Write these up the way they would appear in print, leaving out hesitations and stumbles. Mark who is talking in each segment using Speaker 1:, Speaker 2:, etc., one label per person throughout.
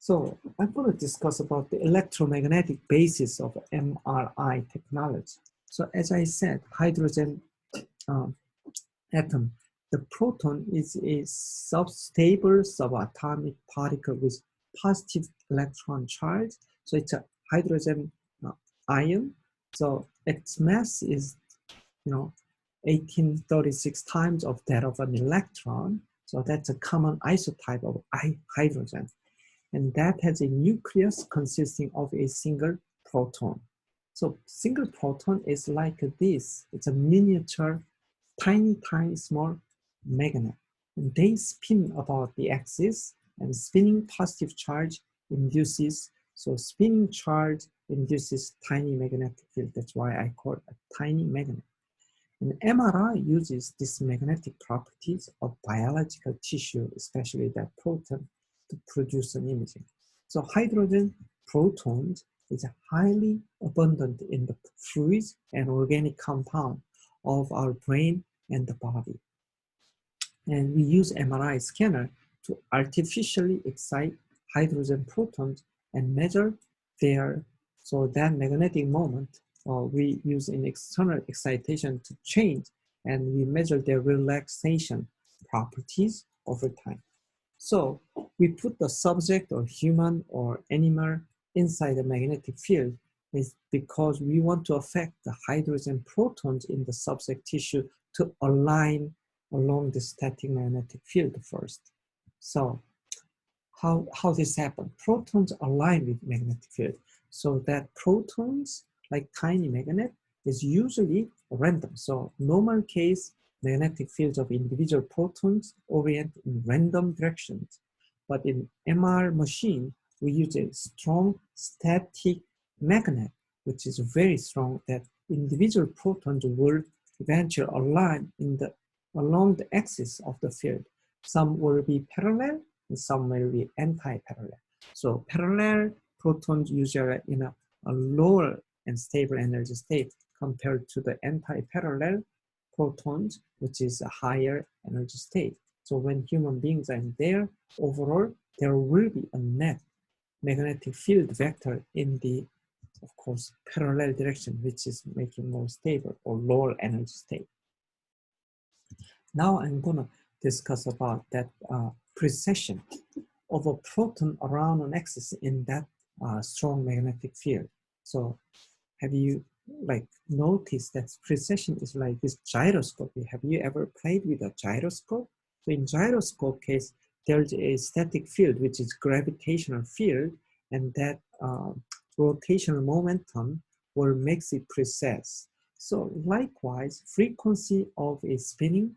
Speaker 1: So I'm going to discuss about the electromagnetic basis of MRI technology. So as I said, hydrogen atom, the proton is a stable subatomic particle with positive electron charge. So it's a hydrogen ion. So its mass is, 1836 times of that of an electron. So that's a common isotype of hydrogen. And that has a nucleus consisting of a single proton. So single proton is like this. It's a miniature, tiny, small magnet. And they spin about the axis, and spinning positive charge induces, so spinning charge induces tiny magnetic field. That's why I call it a tiny magnet. And MRI uses these magnetic properties of biological tissue, especially that proton, to produce an imaging. So hydrogen protons is highly abundant in the fluids and organic compound of our brain and the body. And we use MRI scanner to artificially excite hydrogen protons and measure their, so that magnetic moment we use in external excitation to change, and we measure their relaxation properties over time. So we put the subject or human or animal inside the magnetic field is because we want to affect the hydrogen protons in the subject tissue to align along the static magnetic field first. So how this happens? Protons align with magnetic field. So that protons, like tiny magnet, is usually random. So normal case, magnetic fields of individual protons orient in random directions. But in MR machine, we use a strong static magnet, which is very strong, that individual protons will eventually align along the axis of the field. Some will be parallel and some will be anti-parallel. So parallel protons usually in a lower and stable energy state compared to the anti-parallel protons, which is a higher energy state. So when human beings are there, overall, there will be a net magnetic field vector in the, of course, parallel direction, which is making more stable or lower energy state. Now I'm gonna discuss about that precession of a proton around an axis in that strong magnetic field. So have you noticed that precession is like this gyroscope? Have you ever played with a gyroscope? So in gyroscope case, there's a static field, which is gravitational field, and that rotational momentum will makes it precess. So likewise, frequency of a spinning,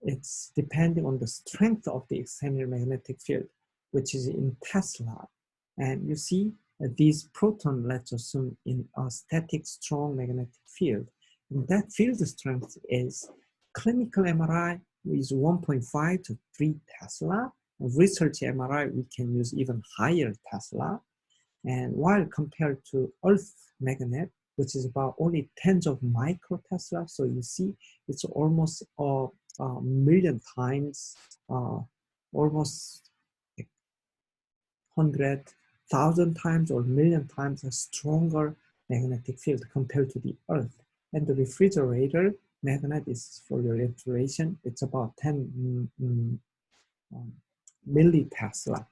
Speaker 1: it's depending on the strength of the external magnetic field, which is in Tesla. And you see these proton, let's assume, in a static strong magnetic field. And that field strength is clinical MRI is 1.5 to 3 Tesla. Research MRI, we can use even higher Tesla. And while compared to Earth magnet, which is about only tens of micro Tesla, so you see it's almost a million times, almost 100,000 times or million times a stronger magnetic field compared to the Earth. And the refrigerator magnet is, for your information, it's about 10 millitesla.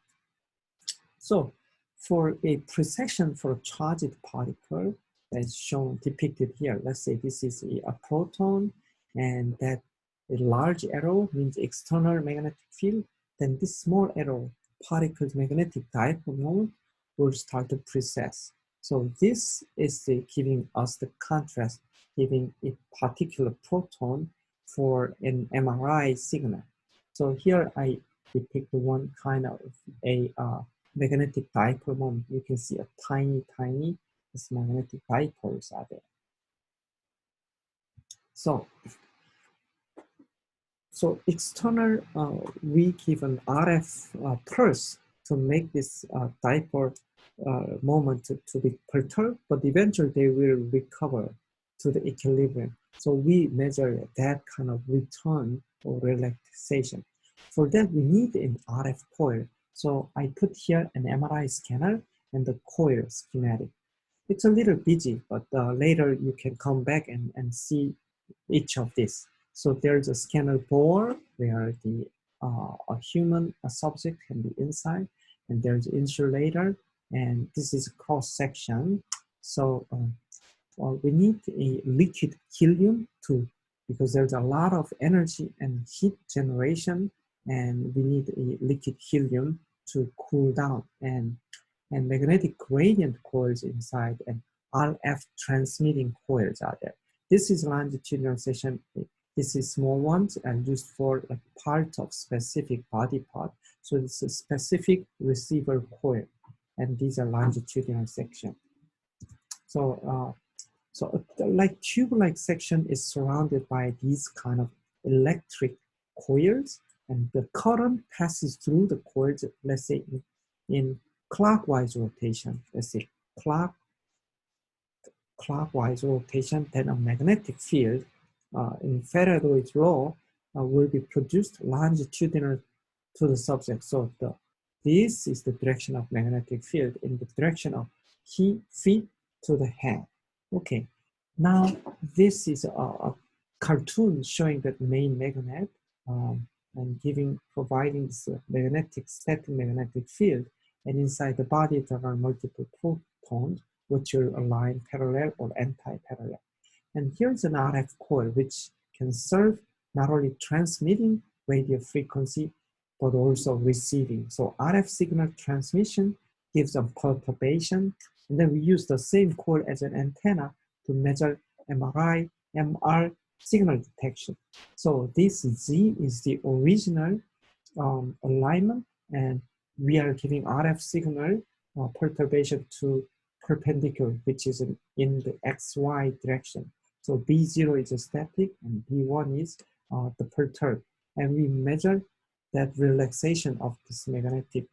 Speaker 1: So for a precession for a charged particle, as shown depicted here, let's say this is a proton, and that a large arrow means external magnetic field, then this small arrow, particle's magnetic dipole moment, will start to precess. So this is giving us the contrast, giving a particular proton for an MRI signal. So here I depict one kind of a magnetic dipole moment. You can see a tiny this magnetic dipoles are there. So external, we give an RF pulse to make this dipole moment to be perturbed, but eventually they will recover to the equilibrium. So we measure that kind of return or relaxation. For that, we need an RF coil So I put here an MRI scanner and the coil schematic. It's a little busy, but later you can come back and see each of these. So there's a scanner bore where the a human subject can be inside, and there's insulator, and this is cross section. So we need a liquid helium too, because there's a lot of energy and heat generation, and we need a liquid helium to cool down, and magnetic gradient coils inside, and RF transmitting coils are there. This is longitudinal section. This is small ones and used for like part of specific body part. So it's a specific receiver coil, and these are longitudinal section. So like tube-like section is surrounded by these kind of electric coils, and the current passes through the coils, let's say in clockwise rotation, let's say clockwise rotation, then a magnetic field in Faraday's law will be produced longitudinal to the subject. So this is the direction of magnetic field in the direction of feet to the head. Okay, now this is a cartoon showing that main magnet and providing this static magnetic field, and inside the body there are multiple protons which will align parallel or anti-parallel. And here's an RF coil which can serve not only transmitting radio frequency but also receiving. So RF signal transmission gives a perturbation, and then we use the same coil as an antenna to measure MRI, MR signal detection. So this Z is the original alignment, and we are giving RF signal perturbation to perpendicular, which is in the XY direction. So B0 is a static and B1 is the perturb. And we measure that relaxation of this magnetic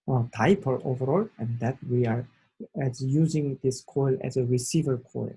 Speaker 1: dipole overall, and that we are using this coil as a receiver coil.